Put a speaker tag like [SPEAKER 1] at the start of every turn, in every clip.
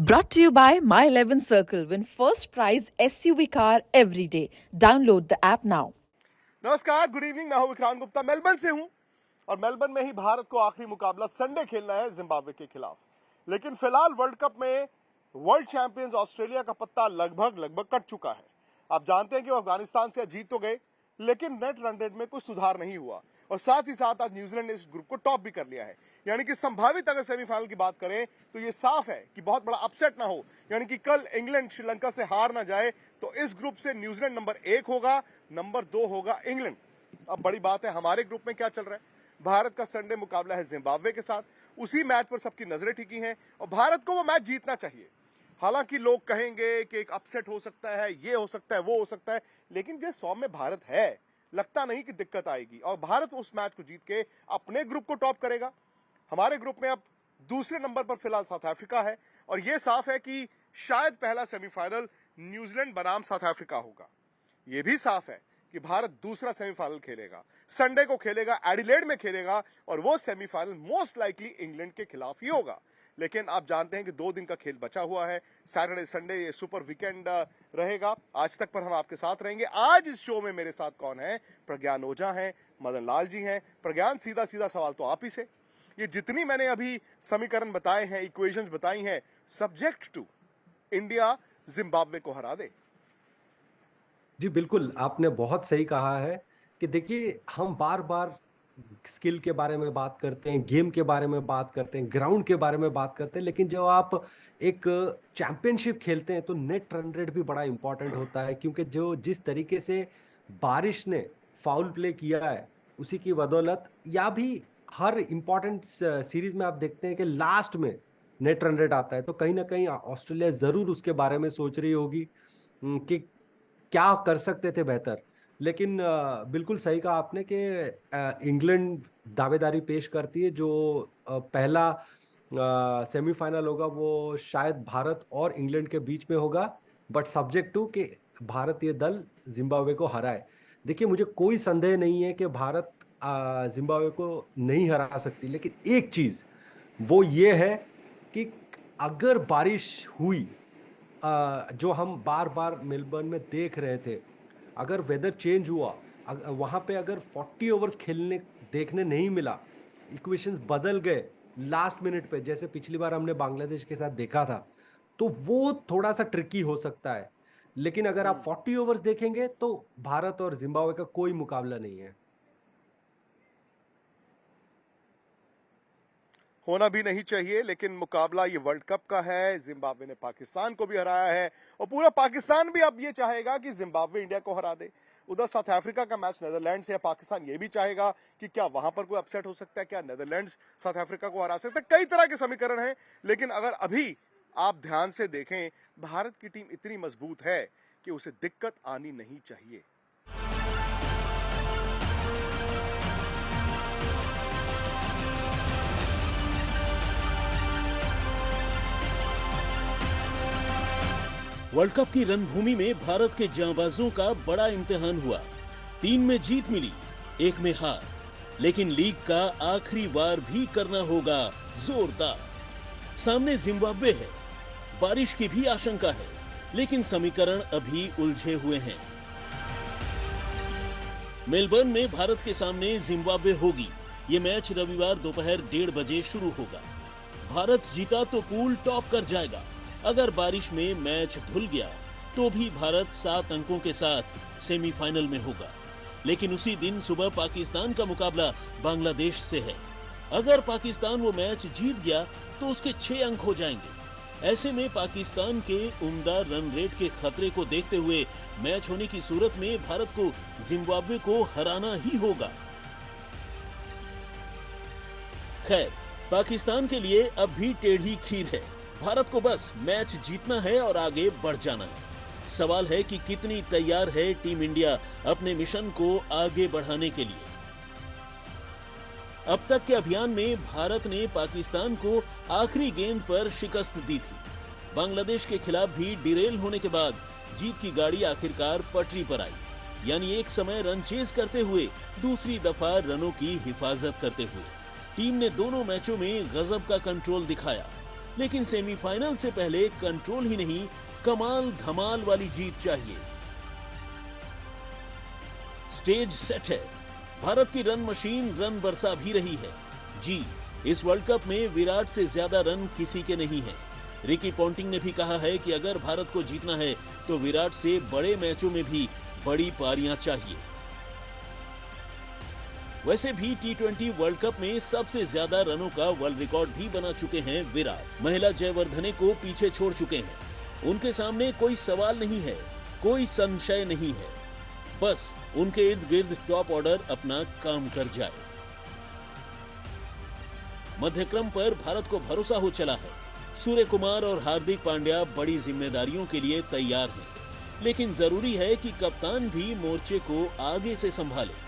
[SPEAKER 1] Brought to you by My 11 Circle. Win first prize SUV car every day. Download the app now.
[SPEAKER 2] नमस्कार, good evening. मैं हूं Vikrant Gupta, Melbourne से हूं और Melbourne में ही भारत को आखिरी मुकाबला संडे खेलना है जिम्बाब्वे के खिलाफ। लेकिन फिलहाल वर्ल्ड कप में वर्ल्ड चैंपियंस ऑस्ट्रेलिया का पत्ता लगभग कट चुका है। आप जानते हैं कि वो अफगानिस्तान से जीत तो गए, लेकिन नेट रन रेट में कुछ सुधार नहीं हुआ और साथ ही साथ आज न्यूजीलैंड ने इस ग्रुप को टॉप भी कर लिया है। यानी कि संभावित अगर सेमीफाइनल की बात करें तो ये साफ है कि बहुत बड़ा अपसेट ना हो, यानी कि कल इंग्लैंड श्रीलंका से हार ना जाए तो इस ग्रुप से न्यूजीलैंड नंबर 1 होगा, नंबर 2 होगा इंग्लैंड। अब बड़ी बात है हमारे ग्रुप में क्या चल रहा है। भारत का संडे मुकाबला है जिम्बाब्वे के साथ। उसी मैच पर सबकी नजरें टिकी हैं और भारत को वो मैच जीतना चाहिए। हालांकि लोग कहेंगे कि एक अपसेट हो सकता है, ये हो सकता है, वो हो सकता है, लेकिन जिस फॉर्म में भारत है लगता नहीं कि दिक्कत आएगी और भारत उस मैच को जीत के अपने ग्रुप को टॉप करेगा। हमारे ग्रुप में अब दूसरे नंबर पर फिलहाल साउथ अफ्रीका है और यह साफ है कि शायद पहला सेमीफाइनल न्यूजीलैंड बनाम साउथ अफ्रीका होगा। यह भी साफ है कि भारत दूसरा सेमीफाइनल खेलेगा, संडे को खेलेगा, एडिलेड में खेलेगा और वो सेमीफाइनल मोस्ट लाइकली इंग्लैंड के खिलाफ ही होगा। लेकिन आप जानते हैं कि 2 दिन का खेल बचा हुआ है। सैटरडे संडे ये सुपर वीकेंड रहेगा। आज तक पर हम आपके साथ रहेंगे। आज इस शो में मेरे साथ कौन है? प्रज्ञान ओझा हैं, मदन लाल जी हैं। प्रज्ञान, सीधा सीधा सवाल तो आप ही से, ये जितनी मैंने अभी समीकरण बताए हैं, इक्वेशंस बताई हैं, सब्जेक्ट टू इंडिया जिम्बाब्वे को हरा दे।
[SPEAKER 3] जी बिल्कुल, आपने बहुत सही कहा है कि देखिए हम बार बार स्किल के बारे में बात करते हैं, गेम के बारे में बात करते हैं, ग्राउंड के बारे में बात करते हैं, लेकिन जब आप एक चैंपियनशिप खेलते हैं तो नेट रन रेट भी बड़ा इंपॉर्टेंट होता है, क्योंकि जो जिस तरीके से बारिश ने फाउल प्ले किया है उसी की बदौलत, या भी हर इंपॉर्टेंट सीरीज में आप देखते हैं कि लास्ट में नेट रन रेट आता है, तो कहीं ना कहीं ऑस्ट्रेलिया जरूर उसके बारे में सोच रही होगी कि क्या कर सकते थे बेहतर। लेकिन बिल्कुल सही कहा आपने कि इंग्लैंड दावेदारी पेश करती है। जो पहला सेमीफाइनल होगा वो शायद भारत और इंग्लैंड के बीच में होगा, बट सब्जेक्ट टू कि भारतीय दल जिम्बाब्वे को हराए। देखिए मुझे कोई संदेह नहीं है कि भारत जिम्बाब्वे को नहीं हरा सकती, लेकिन एक चीज वो ये है कि अगर बारिश हुई, जो हम बार बार मेलबर्न में देख रहे थे, अगर वेदर चेंज हुआ, वहां पे अगर 40 ओवर्स खेलने देखने नहीं मिला, इक्वेशंस बदल गए लास्ट मिनट पे, जैसे पिछली बार हमने बांग्लादेश के साथ देखा था, तो वो थोड़ा सा ट्रिकी हो सकता है। लेकिन अगर आप 40 ओवर्स देखेंगे तो भारत और जिम्बाब्वे का कोई मुकाबला नहीं है।
[SPEAKER 2] होना भी नहीं चाहिए, लेकिन मुकाबला ये वर्ल्ड कप का है। जिम्बाब्वे ने पाकिस्तान को भी हराया है और पूरा पाकिस्तान भी अब ये चाहेगा कि जिम्बाब्वे इंडिया को हरा दे। उधर साउथ अफ्रीका का मैच नीदरलैंड्स या पाकिस्तान ये भी चाहेगा कि क्या वहां पर कोई अपसेट हो सकता है, क्या नीदरलैंड्स साउथ अफ्रीका को हरा सकता है। कई तरह के समीकरण हैं, लेकिन अगर अभी आप ध्यान से देखें, भारत की टीम इतनी मजबूत है कि उसे दिक्कत आनी नहीं चाहिए।
[SPEAKER 4] वर्ल्ड कप की रणभूमि में भारत के जांबाजों का बड़ा इम्तिहान हुआ। 3 में जीत मिली, 1 में हार, लेकिन लीग का आखिरी वार भी करना होगा जोरदार। सामने जिम्बाब्वे है, बारिश की भी आशंका है, लेकिन समीकरण अभी उलझे हुए हैं। मेलबर्न में भारत के सामने जिम्बाब्वे होगी। ये मैच रविवार दोपहर 1:30 बजे शुरू होगा। भारत जीता तो पूल टॉप कर जाएगा। अगर बारिश में मैच धुल गया तो भी भारत 7 अंकों के साथ सेमीफाइनल में होगा। लेकिन उसी दिन सुबह पाकिस्तान का मुकाबला बांग्लादेश से है। अगर पाकिस्तान वो मैच जीत गया तो उसके 6 अंक हो जाएंगे। ऐसे में पाकिस्तान के उम्दा रन रेट के खतरे को देखते हुए मैच होने की सूरत में भारत को जिम्बाब्वे को हराना ही होगा। खैर, पाकिस्तान के लिए अब भी टेढ़ी खीर है। भारत को बस मैच जीतना है और आगे बढ़ जाना है। सवाल है कि कितनी तैयार है टीम इंडिया अपने मिशन को आगे बढ़ाने के लिए। अब तक के अभियान में भारत ने पाकिस्तान को आखिरी गेंद पर शिकस्त दी थी। बांग्लादेश के खिलाफ भी डिरेल होने के बाद जीत की गाड़ी आखिरकार पटरी पर आई, यानी एक समय रन चेज करते हुए दूसरी दफा रनों की हिफाजत करते हुए टीम ने दोनों मैचों में गजब का कंट्रोल दिखाया। लेकिन सेमीफाइनल से पहले कंट्रोल ही नहीं, कमाल धमाल वाली जीत चाहिए। स्टेज सेट है, भारत की रन मशीन रन बरसा भी रही है। जी, इस वर्ल्ड कप में विराट से ज्यादा रन किसी के नहीं है। रिकी पॉन्टिंग ने भी कहा है कि अगर भारत को जीतना है तो विराट से बड़े मैचों में भी बड़ी पारियां चाहिए। वैसे भी टी20 वर्ल्ड कप में सबसे ज्यादा रनों का वर्ल्ड रिकॉर्ड भी बना चुके हैं विराट। महिला जयवर्धने को पीछे छोड़ चुके हैं। उनके सामने कोई सवाल नहीं है, कोई संशय नहीं है। बस उनके इर्द गिर्द टॉप ऑर्डर अपना काम कर जाए। मध्यक्रम पर भारत को भरोसा हो चला है। सूर्य कुमार और हार्दिक पांड्या बड़ी जिम्मेदारियों के लिए तैयार हैं, लेकिन जरूरी है कि कप्तान भी मोर्चे को आगे से संभाले।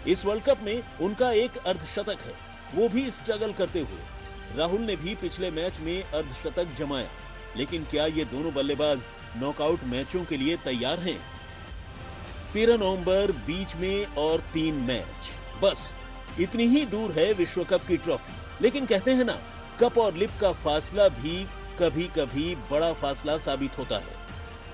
[SPEAKER 4] इस वर्ल्ड कप में उनका एक अर्धशतक है, वो भी स्ट्रगल करते हुए। राहुल ने भी पिछले मैच में अर्धशतक जमाया, लेकिन क्या ये दोनों बल्लेबाज नॉकआउट मैचों के लिए तैयार हैं? 13 नवंबर बीच में और 3 मैच, बस इतनी ही दूर है विश्व कप की ट्रॉफी। लेकिन कहते हैं ना, कप और लिप का फासला भी कभी कभी बड़ा फासला साबित होता है।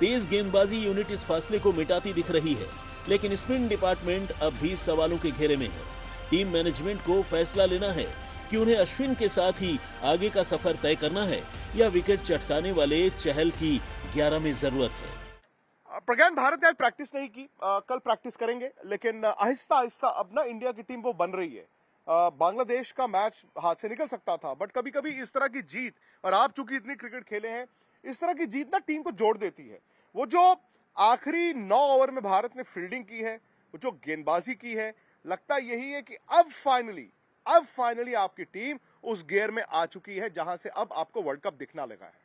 [SPEAKER 4] तेज गेंदबाजी यूनिट इस फासले को मिटाती दिख रही है, लेकिन स्पिन डिपार्टमेंट अब भी सवालों के घेरे में है। टीम मैनेजमेंट को फैसला लेना है कि उन्हें अश्विन के साथ ही आगे का सफर तय करना है या विकेट चटकाने वाले चहल की 11 में जरूरत है।
[SPEAKER 2] प्रज्ञान, भारत ने आज प्रैक्टिस नहीं की, कल प्रैक्टिस करेंगे, लेकिन आहिस्ता आहिस्ता अब ना इंडिया की टीम वो बन रही है। बांग्लादेश का मैच हाथ से निकल सकता था, बट कभी कभी इस तरह की जीत, और आप चूंकि इतनी क्रिकेट खेले हैं, इस तरह की जीत ना टीम को जोड़ देती है। वो जो आखिरी 9 ओवर में भारत ने फील्डिंग की है, वो जो गेंदबाजी की है, लगता यही है कि अब फाइनली आपकी टीम उस गियर में आ चुकी है जहां से अब आपको वर्ल्ड कप दिखना लगा है।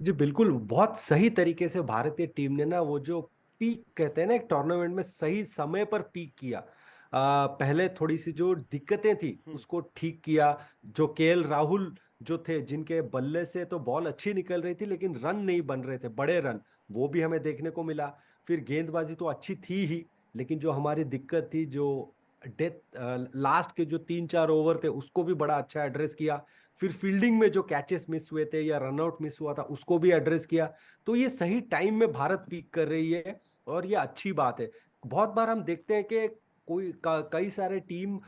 [SPEAKER 3] जी बिल्कुल, बहुत सही तरीके से भारतीय टीम ने ना वो जो पीक कहते हैं ना एक टूर्नामेंट में, सही समय पर पीक किया। पहले थोड़ी सी जो दिक्कतें थी उसको ठीक किया। जो केएल राहुल जो थे, जिनके बल्ले से तो बॉल अच्छी निकल रही थी लेकिन रन नहीं बन रहे थे, बड़े रन, वो भी हमें देखने को मिला। फिर गेंदबाजी तो अच्छी थी ही, लेकिन जो हमारी दिक्कत थी, जो डेथ लास्ट के जो 3-4 ओवर थे, उसको भी बड़ा अच्छा एड्रेस किया। फिर फील्डिंग में जो कैचेस मिस हुए थे या रनआउट मिस हुआ था, उसको भी एड्रेस किया। तो ये सही टाइम में भारत पीक कर रही है और ये अच्छी बात है। बहुत बार हम देखते हैं कि कई सारे टीम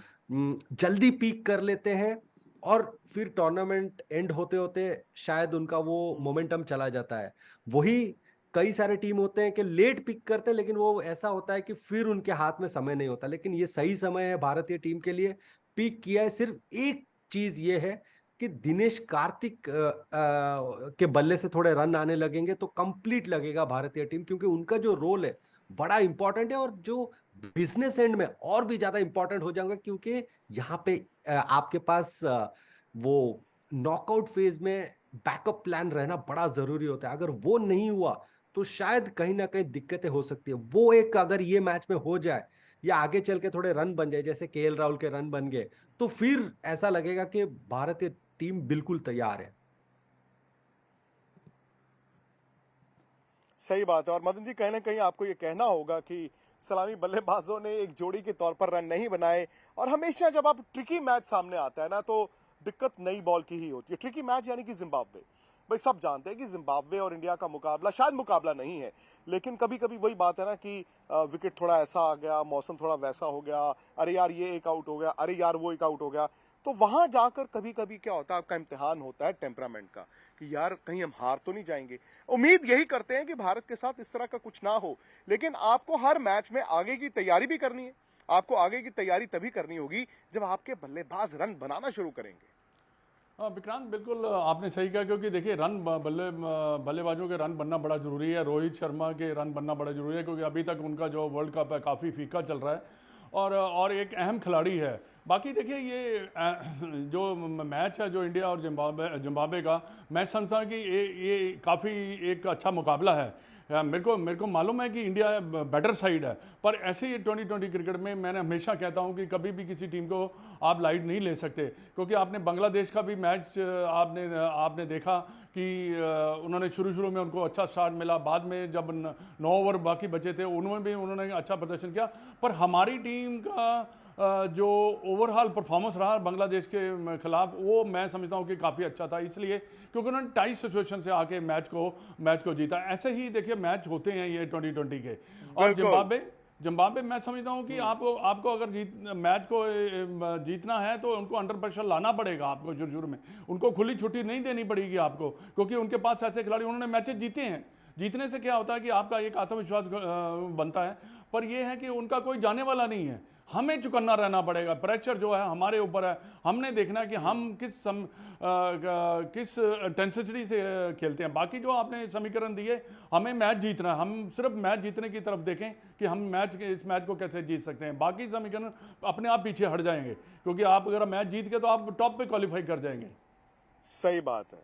[SPEAKER 3] जल्दी पीक कर लेते हैं और फिर टूर्नामेंट एंड होते होते शायद उनका वो मोमेंटम चला जाता है। वही कई सारे टीम होते हैं कि लेट पिक करते हैं, लेकिन वो ऐसा होता है कि फिर उनके हाथ में समय नहीं होता। लेकिन ये सही समय है भारतीय टीम के लिए, पिक किया है। सिर्फ एक चीज ये है कि दिनेश कार्तिक के बल्ले से थोड़े रन आने लगेंगे तो कंप्लीट लगेगा भारतीय टीम, क्योंकि उनका जो रोल है बड़ा इंपॉर्टेंट है, और जो बिजनेस एंड में और भी ज्यादा इंपॉर्टेंट हो जाएगा, क्योंकि यहाँ पे आपके पास वो नॉकआउट फेज में बैकअप प्लान रहना बड़ा जरूरी होता है। अगर वो नहीं हुआ तो शायद कहीं ना कहीं दिक्कतें हो सकती है। वो एक अगर ये मैच में हो जाए या आगे चल के थोड़े रन बन जाए, जैसे केएल राहुल के रन बन गए, तो फिर ऐसा लगेगा कि भारतीय टीम बिल्कुल तैयार है।
[SPEAKER 2] सही बात है। और मदन जी, कहीं ना कहीं आपको ये कहना होगा कि सलामी बल्लेबाजों ने एक जोड़ी के तौर पर रन नहीं बनाए, और हमेशा जब आप ट्रिकी मैच सामने आता है ना, तो दिक्कत नई बॉल की ही होती है। ट्रिकी मैच यानी कि जिम्बाब्वे, भाई सब जानते हैं कि जिम्बाब्वे और इंडिया का मुकाबला शायद मुकाबला नहीं है, लेकिन कभी कभी वही बात है ना कि विकेट थोड़ा ऐसा आ गया, मौसम थोड़ा वैसा हो गया, अरे यार ये एक आउट हो गया, अरे यार वो एक आउट हो गया। तो वहां जाकर कभी कभी क्या होता है, आपका इम्तिहान होता है टेम्परामेंट का, कि यार कहीं हम हार तो नहीं जाएंगे। उम्मीद यही करते हैं कि भारत के साथ इस तरह का कुछ ना हो, लेकिन आपको हर मैच में आगे की तैयारी भी करनी है। आपको आगे की तैयारी तभी करनी होगी जब आपके बल्लेबाज रन बनाना शुरू करेंगे।
[SPEAKER 5] विक्रांत, बिल्कुल आपने सही कहा, क्योंकि देखिए बल्लेबाजों के रन बनना बड़ा ज़रूरी है। रोहित शर्मा के रन बनना बड़ा ज़रूरी है, क्योंकि अभी तक उनका जो वर्ल्ड कप है काफ़ी फीका चल रहा है और एक अहम खिलाड़ी है। बाकी देखिए ये जो मैच है जो इंडिया और जिम्बाब्वे का, मैं समझता हूँ कि ये काफ़ी एक अच्छा मुकाबला है। मेरे को मालूम है कि इंडिया बेटर साइड है, पर ऐसे ही 2020 क्रिकेट में मैंने हमेशा कहता हूं कि कभी भी किसी टीम को आप लाइट नहीं ले सकते, क्योंकि आपने बांग्लादेश का भी मैच आपने देखा कि उन्होंने शुरू में उनको अच्छा स्टार्ट मिला, बाद में जब 9 ओवर बाकी बचे थे उन्होंने अच्छा प्रदर्शन किया। पर हमारी टीम का जो ओवरऑल परफॉर्मेंस रहा बांग्लादेश के खिलाफ, वो मैं समझता हूँ कि काफ़ी अच्छा था, इसलिए क्योंकि उन्होंने टाइट सिचुएशन से आके मैच को जीता। ऐसे ही देखिए मैच होते हैं ये 2020 के। और जिम्बाब्वे मैं समझता हूँ कि आपको अगर मैच को जीतना है तो उनको अंडर प्रेशर लाना पड़ेगा आपको शुरू में, उनको खुली छुट्टी नहीं देनी पड़ेगी आपको, क्योंकि उनके पास ऐसे खिलाड़ी, उन्होंने मैचेस जीते हैं। जीतने से क्या होता है कि आपका एक आत्मविश्वास बनता है, पर यह है कि उनका कोई जाने वाला नहीं है, हमें चुकन्ना रहना पड़ेगा। प्रेशर जो है हमारे ऊपर है, हमने देखना है कि हम किस इंटेंसिटी से खेलते हैं। बाकी जो आपने समीकरण दिए, हमें मैच जीतना है, हम सिर्फ मैच जीतने की तरफ देखें कि हम इस मैच को कैसे जीत सकते हैं। बाकी समीकरण अपने आप पीछे हट जाएंगे, क्योंकि आप अगर मैच जीत के तो आप टॉप पे क्वालिफाई कर जाएंगे।
[SPEAKER 2] सही बात है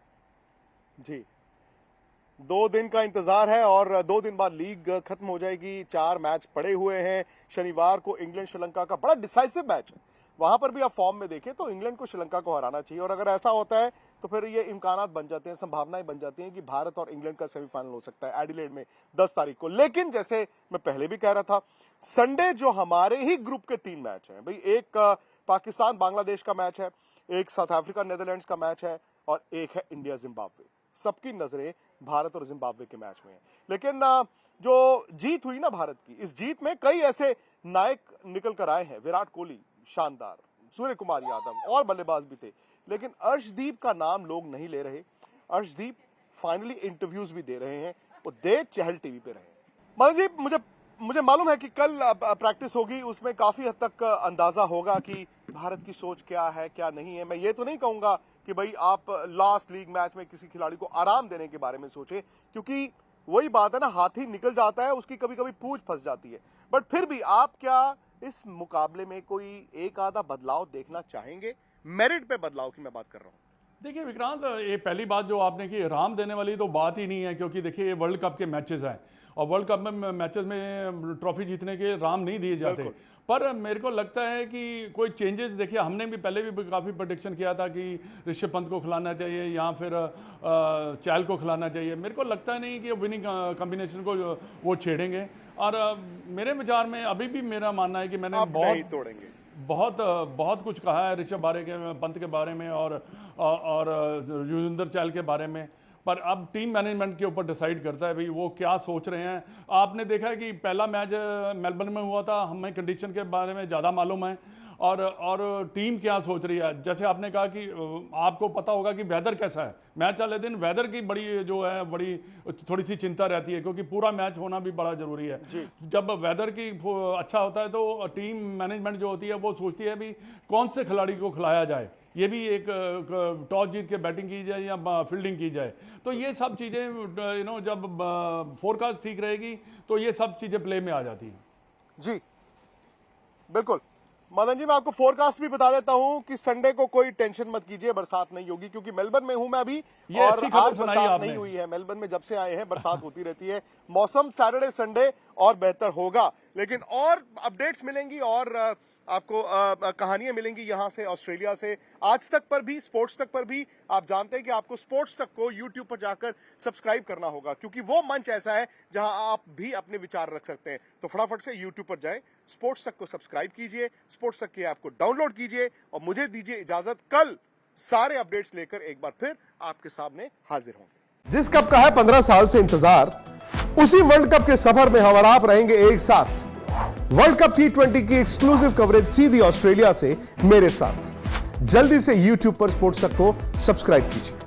[SPEAKER 2] जी। 2 दिन का इंतजार है और 2 दिन बाद लीग खत्म हो जाएगी। 4 मैच पड़े हुए हैं। शनिवार को इंग्लैंड श्रीलंका का बड़ा डिसाइसिव मैच है, वहां पर भी आप फॉर्म में देखें तो इंग्लैंड को श्रीलंका को हराना चाहिए, और अगर ऐसा होता है तो फिर ये इम्कानात बन जाते हैं, संभावनाएं बन जाती हैं कि भारत और इंग्लैंड का सेमीफाइनल हो सकता है एडिलेड में 10 तारीख को। लेकिन जैसे मैं पहले भी कह रहा था, संडे जो हमारे ही ग्रुप के 3 मैच हैं भाई, एक पाकिस्तान बांग्लादेश का मैच है, एक साउथ अफ्रीका नीदरलैंड्स का मैच है, और एक है इंडिया जिम्बाब्वे। सबकी नजरें भारत और जिम्बाब्वे के मैच में है। लेकिन जो जीत हुई ना भारत की, इस जीत में कई ऐसे नायक निकल कर आए हैं। विराट कोहली शानदार, सूर्य कुमार यादव और बल्लेबाज भी थे, लेकिन अर्शदीप का नाम लोग नहीं ले रहे। अर्शदीप फाइनली इंटरव्यूज भी दे रहे हैं, वो दे चहल टीवी पे रहे। मदन जी, मुझे मालूम है कि कल प्रैक्टिस होगी, उसमें काफी हद तक अंदाजा होगा कि भारत की सोच क्या है क्या नहीं है। मैं ये तो नहीं कहूंगा कि भाई आप लास्ट लीग मैच में किसी खिलाड़ी को आराम देने के बारे में सोचे, क्योंकि वही बात है ना, हाथी निकल जाता है, उसकी कभी कभी पूंछ फंस जाती है। बट फिर भी आप क्या इस मुकाबले में कोई एक आधा बदलाव देखना चाहेंगे? मेरिट पे बदलाव की मैं बात कर रहा हूँ।
[SPEAKER 5] देखिए विक्रांत, ये पहली बात जो आपने की, आराम देने वाली तो बात ही नहीं है, क्योंकि देखिए ये वर्ल्ड कप के मैचेस हैं, और वर्ल्ड कप में मैचेस में ट्रॉफी जीतने के आराम नहीं दिए जाते। पर मेरे को लगता है कि कोई चेंजेस, देखिए हमने भी पहले भी काफ़ी प्रेडिक्शन किया था कि ऋषभ पंत को खिलाना चाहिए या फिर चहल को खिलाना चाहिए। मेरे को लगता है नहीं कि विनिंग कॉम्बिनेशन को वो छेड़ेंगे, और मेरे विचार में अभी भी मेरा मानना है कि मैंने बहुत कुछ कहा है ऋषभ पंत के बारे में और युजवेंद्र चहल के बारे में, पर अब टीम मैनेजमेंट के ऊपर डिसाइड करता है भाई वो क्या सोच रहे हैं। आपने देखा है कि पहला मैच मेलबर्न में हुआ था, हमें कंडीशन के बारे में ज़्यादा मालूम है और टीम क्या सोच रही है। जैसे आपने कहा कि आपको पता होगा कि वेदर कैसा है, मैच वाले दिन वेदर की बड़ी थोड़ी सी चिंता रहती है, क्योंकि पूरा मैच होना भी बड़ा ज़रूरी है। जब वेदर की अच्छा होता है तो टीम मैनेजमेंट जो होती है वो सोचती है भी कौन से खिलाड़ी को खिलाया जाए, ये भी एक टॉस जीत के बैटिंग की जाए या फील्डिंग की जाए। तो ये सब चीज़ें जब फोरकास्ट ठीक रहेगी तो ये सब चीज़ें प्ले में आ जाती हैं।
[SPEAKER 2] जी बिल्कुल मदन जी, मैं आपको फोरकास्ट भी बता देता हूं कि संडे को कोई टेंशन मत कीजिए, बरसात नहीं होगी, क्योंकि मेलबर्न में हूं मैं अभी, और आज बरसात नहीं हुई है। मेलबर्न में जब से आए हैं बरसात होती रहती है। मौसम सैटरडे संडे और बेहतर होगा, लेकिन और अपडेट्स मिलेंगी और आपको कहानियां मिलेंगी यहां से, ऑस्ट्रेलिया से। आज तक पर भी, स्पोर्ट्स तक पर भी, आप जानते हैं कि आपको स्पोर्ट्स तक को यूट्यूब पर जाकर सब्सक्राइब करना होगा, क्योंकि वो मंच ऐसा है जहां आप भी अपने विचार रख सकते हैं। तो फटाफट से यूट्यूब पर जाएं, स्पोर्ट्स तक को सब्सक्राइब कीजिए, स्पोर्ट्स तक के ऐप को डाउनलोड कीजिए, और मुझे दीजिए इजाजत। कल सारे अपडेट्स लेकर एक बार फिर आपके सामने हाजिर होंगे। जिस कप का है 15 साल से इंतजार, उसी वर्ल्ड कप के सफर में हम और आप रहेंगे एक साथ। वर्ल्ड कप T20 की एक्सक्लूसिव कवरेज सीधी ऑस्ट्रेलिया से मेरे साथ। जल्दी से YouTube पर स्पोर्ट्स तक को सब्सक्राइब कीजिए।